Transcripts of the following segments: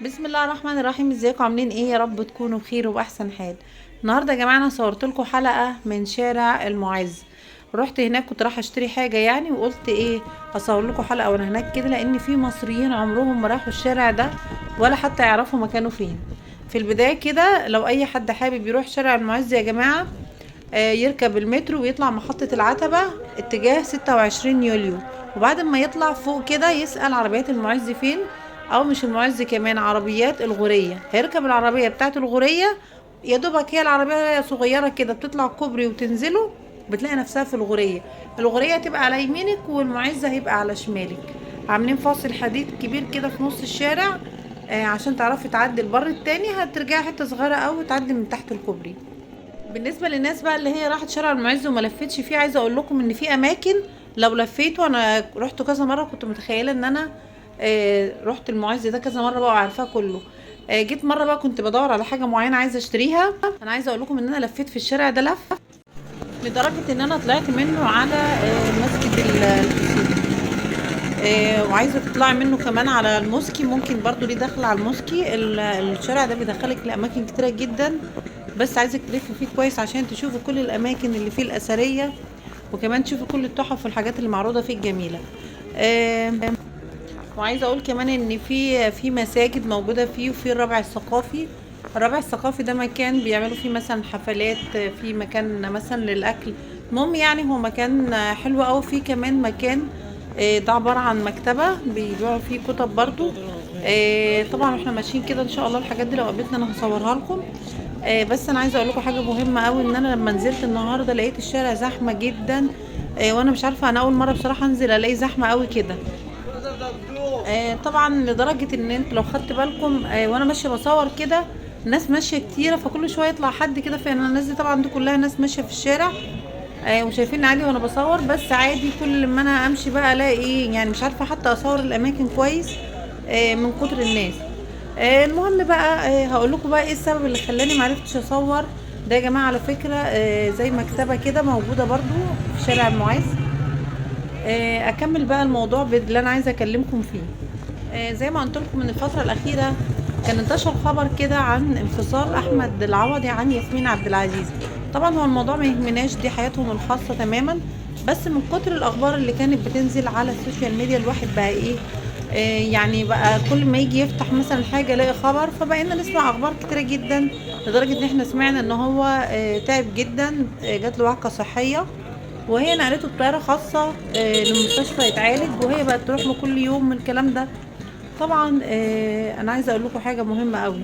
بسم الله الرحمن الرحيم. ازيكم عاملين ايه؟ يا رب تكونوا بخير وباحسن حال. النهارده يا جماعه انا صورت لكم حلقه من شارع المعز. رحت هناك، كنت رايحه اشتري حاجه يعني، وقلت ايه اصور لكم حلقه وانا هناك كده، لان في مصريين عمرهم ما راحوا الشارع ده ولا حتى يعرفوا مكانه فين. في البدايه كده لو اي حد حابب يروح شارع المعز يا جماعه، يركب المترو ويطلع محطة العتبة اتجاه 26 يوليو. وبعد ما يطلع فوق كده يسأل عربيات المعز فين، او مش المعز كمان عربيات الغورية. هيركب العربية بتاعت الغورية، يا دوبك هي العربية صغيرة كده بتطلع كوبري وتنزله، بتلاقي نفسها في الغورية. الغورية تبقى على يمينك والمعز هيبقى على شمالك. عاملين فاصل حديد كبير كده في نص الشارع، عشان تعرفي تعدي البر التاني هترجعي حتة صغيرة او تعدي من تحت الكوبري. بالنسبه للناس بقى اللي هي راحت شارع المعز وما لفتش فيه، عايزه اقول لكم ان في اماكن لو لفيتوا، انا رحت كذا مره، كنت متخيله ان انا رحت المعز ده كذا مره بقى وعارفاه كله. جيت مره بقى كنت بدور على حاجه معينه عايزه اشتريها. انا عايزه اقول لكم ان انا لفيت في الشارع ده لف لدرجه ان انا طلعت منه على مسجد الحسين. وعايزه تطلعي منه كمان على الموسكي، ممكن برضو ليه دخل على الموسكي. الشارع ده بيدخلك لاماكن كتيره جدا، بس عايزك تلفي فيه كويس عشان تشوفوا كل الاماكن اللي فيه الاثريه، وكمان تشوفوا كل التحف والحاجات اللي معروضه فيه الجميله. آه، وعايزه اقول كمان ان في مساجد موجوده فيه، وفي الربع الثقافي. الربع الثقافي ده مكان بيعملوا فيه مثلا حفلات، في مكان مثلا للاكل. المهم يعني هو مكان حلو قوي. فيه كمان مكان ده عباره عن مكتبه بيبيعوا فيه كتب برضو. طبعا احنا ماشيين كده ان شاء الله الحاجات دي لو قابلتنا انا هصورها لكم. بس انا عايزه اقول لكم حاجه مهمه قوي، ان انا لما نزلت النهارده لقيت الشارع زحمه جدا. وانا مش عارفه، انا اول مره بصراحه انزل الاقي زحمه قوي كده. طبعا لدرجه ان انت لو خدت بالكم وانا ماشيه بصور كده، ناس ماشيه كتيره، فكل شويه يطلع حد كده. فانا الناس دي طبعا دي كلها ناس ماشيه في الشارع وشايفين عادي وانا بصور. بس عادي كل ما انا امشي بقى الاقي ايه يعني، مش عارفه حتى اصور الاماكن كويس من كتر الناس. المهم بقى هقول لكم بقى ايه السبب اللي خلاني معرفتش اصور ده يا جماعه. على فكره زي مكتبه كده موجوده برضو في شارع المعز. اكمل بقى الموضوع اللي انا عايزه اكلمكم فيه. زي ما قلت لكم من الفتره الاخيره كان انتشر خبر كده عن انفصال احمد العوضي عن ياسمين عبد العزيز. طبعا هو الموضوع ما يهمناش، دي حياتهم الخاصه تماما. بس من كتر الاخبار اللي كانت بتنزل على السوشيال ميديا الواحد بقى ايه، يعني بقى كل ما يجي يفتح مثلا حاجه يلاقي خبر، فبقينا نسمع اخبار كتيره جدا. لدرجه ان احنا سمعنا ان هو تعب جدا، جات له وعكه صحيه، وهي نقلته بطياره خاصه للمستشفى يتعالج، وهي بقت تروح له كل يوم من الكلام ده. طبعا انا عايزه اقول لكم حاجه مهمه قوي.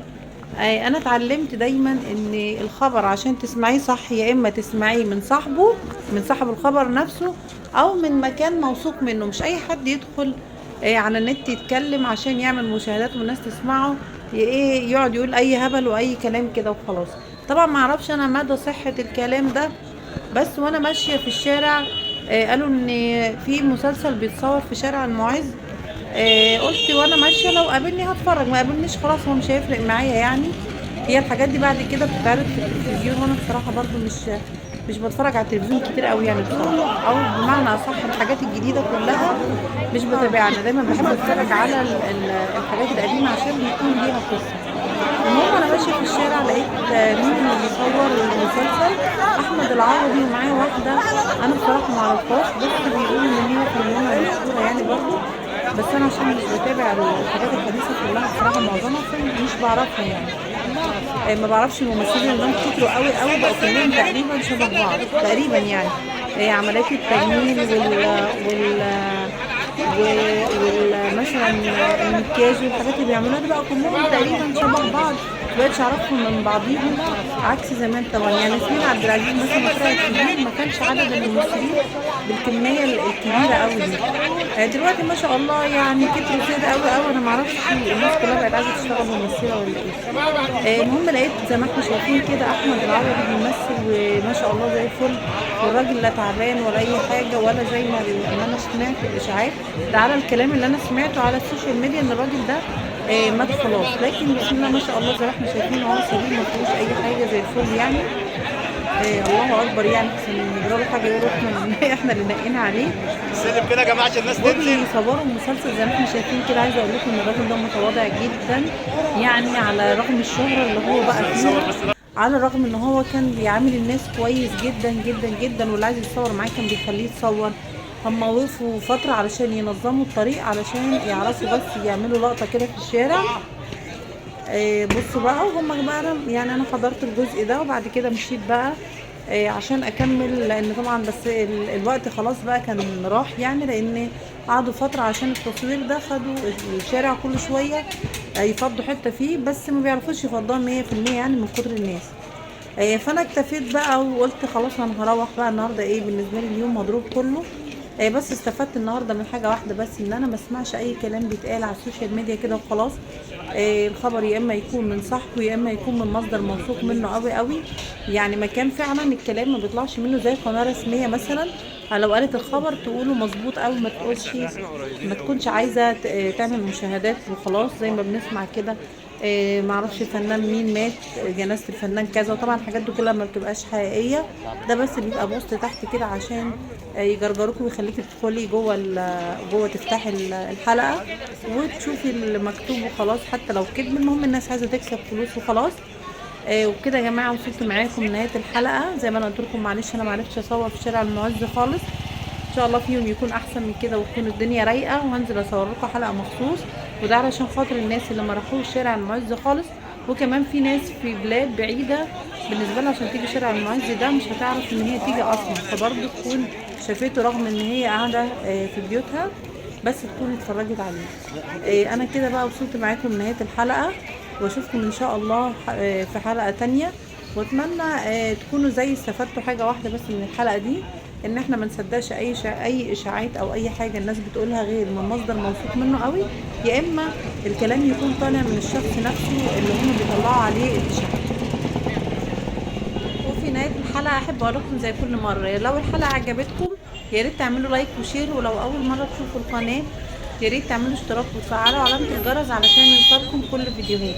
انا اتعلمت دايما ان الخبر عشان تسمعيه صح، يا اما تسمعيه من صاحبه، من صاحب الخبر نفسه، او من مكان موثوق منه. مش اي حد يدخل على النت يتكلم عشان يعمل مشاهدات والناس تسمعه، ايه يقعد يقول اي هبل واي كلام كده وخلاص. طبعا ما اعرفش انا مدى صحة الكلام ده، بس وانا ماشية في الشارع قالوا ان في مسلسل بيتصور في شارع المعز. قلت وانا ماشيه لو قابلني هتفرج، ما قابلنيش خلاص هو مش هيفرق معايا يعني. هي الحاجات دي بعد كده بتتعرض في التلفزيون، وانا بصراحه برضو مش بتفرج على التلفزيون كتير قوي يعني بصراحه، او بمعنى اصح الحاجات الجديده كلها مش بتابعها. انا دايما بحب اتفرج على الحاجات القديمه عشان بيكون ليها قصه. المهم انا ماشيه في الشارع لقيت مين اللي بيصور المسلسل؟ احمد العوضي ومعاه واحده انا بصراحه ما اعرفهاش، بس بيقولوا ان هي فنانه مشهوره يعني برضو. بس انا عشان مش بتابع الحاجات الحديثه كلها بصراحه، معظمها مش بعرفها يعني. ما بعرفش الممثلين اللي هم كتروا قوي قوي بقوا كلهم تقريبا شبه بعض تقريبا يعني. عمليات التجميل وال مثلا المكياج والحاجات اللي بيعملوها دي بقى كلهم تقريبا شبه بعض. مبقتش اعرفهم من بعضيهم عكس زمان طبعا. يعني ياسمين عبد العزيز مثلا طلعت كبير، ما كانش عدد الممثلين بالكميه الكبيره قوي دي. دلوقتي ما شاء الله يعني كتروا زيادة قوي قوي. انا معرفش الناس كلها بقت عايزه تشتغل ممثله ولا ايه. المهم لقيت زي ما احنا شايفين كده احمد العوضي بيمثل وما شاء الله زي الفل، والراجل لا تعبان ولا اي حاجه، ولا زي ما انا سمعت الاشاعات ده على الكلام اللي انا سمعته على السوشيال ميديا ان الراجل ده مات خلاص. لكن بسم الله ما شاء الله زي ما احنا شايفين اهو سليم، ما فيهوش اي حاجه، زي الفل يعني. الله اكبر، يعني احسن يضربوا حاجه يقولوا احنا اللي نقينا عليه. سلم كده يا جماعه عشان الناس تنزل. وبيصوروا المسلسل زي ما احنا شايفين كده. عايزه اقول لكم ان الراجل ده متواضع جدا، يعني على رغم الشهره اللي هو بقى فيها، على الرغم ان هو كان بيعامل الناس كويس جدا جدا جدا، واللي عايز يتصور معاه كان بيخليه يتصور. هما وقفوا فتره علشان ينظموا الطريق، علشان يعرفوا بس يعملوا لقطه كده في الشارع. بصوا بقى، وهم بقى يعني انا حضرت الجزء ده وبعد كده مشيت بقى عشان اكمل، لان طبعا بس الوقت خلاص بقى كان راح، يعني لان قعدوا فترة عشان التصوير ده، خدوا الشارع كل شوية يفضوا حتة فيه، بس ما بيعرفوش يفضوها 100% يعني من كتر الناس. فانا اكتفيت بقى وقلت خلاص انا هروح بقى النهارده. بالنسبه لي اليوم مضروب كله. بس استفدت النهارده من حاجه واحده بس، ان انا ما اسمعش اي كلام بيتقال على السوشيال ميديا كده وخلاص. الخبر يا اما يكون من صاحبه يا اما يكون من مصدر موثوق منه قوي قوي، يعني مكان فعلا الكلام ما بيطلعش منه زي قناه رسميه مثلا. لو قالت الخبر تقوله مظبوط قوي، ما تقولش، ما تكونش عايزه تعمل مشاهدات وخلاص زي ما بنسمع كده. معرفش الفنان مين مات، جنازة الفنان كذا، وطبعا الحاجات دي كلها ما بتبقاش حقيقية. ده بس بيبقى بوست تحت كده عشان يجرجروكي ويخليكي تدخلي جوه جوه تفتحي الحلقة وتشوفي المكتوب وخلاص، حتى لو كذب. المهم الناس عايزة تكسب فلوس وخلاص. وبكده يا جماعه وصلت معاكم لنهايه الحلقه. زي ما انا قلت لكم معلش انا معرفتش اصور في شارع المعز خالص. ان شاء الله في يوم يكون احسن من كده وتكون الدنيا رايقه وهنزل اصور لكم حلقه مخصوص، وده علشان خاطر الناس اللي ما راحوش شارع المعز خالص. وكمان في ناس في بلاد بعيده بالنسبه لها عشان تيجي شارع المعز ده مش هتعرف ان هي تيجي اصلا، فبرضه تكون شافته رغم ان هي قاعده في بيوتها، بس تكون اتفرجت عليه. انا كده بقى وصلت معاكم لنهايه الحلقه، واشوفكم ان شاء الله في حلقه تانية. واتمنى تكونوا زي استفدتوا حاجه واحده بس من الحلقه دي، ان احنا ما نصدقش اي اشاعات او اي حاجه الناس بتقولها غير من مصدر موثوق منه قوي، يا اما الكلام يكون طالع من الشخص نفسه اللي هم بيطلعوا عليه الاشاعات. وفي نهايه الحلقه احب اقول لكم زي كل مره، لو الحلقه عجبتكم يا ريت تعملوا لايك وشير، ولو اول مره تشوفوا القناه يا ريت تعملوا اشتراك وتفعلوا علامه الجرس علشان يوصلكم كل فيديوهاتي.